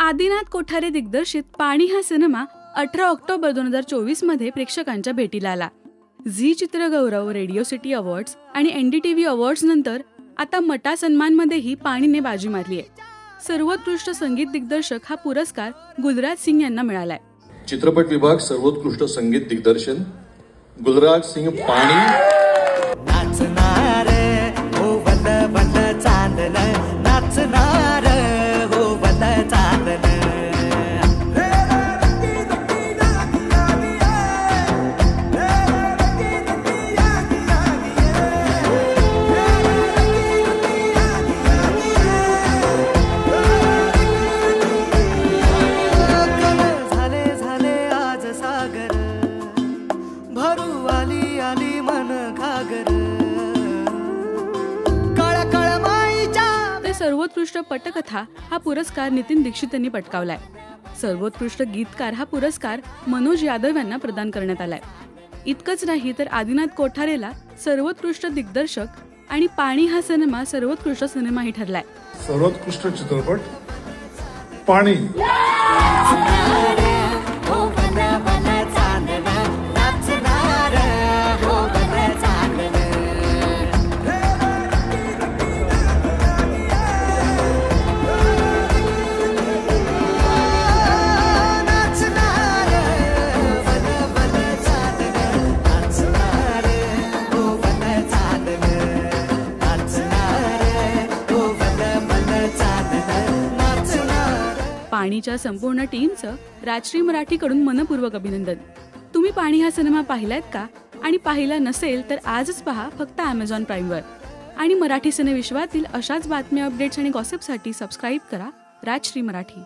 आदिनाथ कोठारे दिग्दर्शित पाणी हा सिनेमा 18 ऑक्टोबर 2024 मध्ये प्रेक्षकांच्या भेटीला आला. झी चित्रगौरव, रेडिओ सिटी अवॉर्ड्स आणि NDTV अवॉर्ड्स नंतर आता मटा सन्मानमध्येही पाणीने बाजी मारली आहे. सर्वोत्कृष्ट संगीत दिग्दर्शक हा पुरस्कार गुलराज सिंग यांना मिळालाय. चित्रपट विभाग सर्वोत्कृष्ट संगीत दिग्दर्शन गुलराज सिंग. पाणी नाचणार हो वल वल चांदन, नाचणार हो वल चांदन. सर्वोत्कृष्ट पटकथा हा पुरस्कार नितीन दीक्षित यांनी पटकावलाय. सर्वोत्कृष्ट गीतकार हा पुरस्कार मनोज यादव यांना प्रदान करण्यात आलाय. इतकंच नाही तर आदिनाथ कोठारेला सर्वोत्कृष्ट दिग्दर्शक आणि पाणी हा सिनेमा सर्वोत्कृष्ट सिनेमाही ठरलाय. सर्वोत्कृष्ट चित्रपट पाणी. पाणीच्या संपूर्ण टीमचं राजश्री मराठीकडून मनपूर्वक अभिनंदन. तुम्ही पाणी हा सिनेमा पाहिलात का? आणि पाहिला नसेल तर आजच पहा फक्त Amazon Primeवर. आणि मराठी सिनेविश्वातील अशाच बातम्या, अपडेट्स आणि गॉसिपसाठी सबस्क्राईब करा राजश्री मराठी.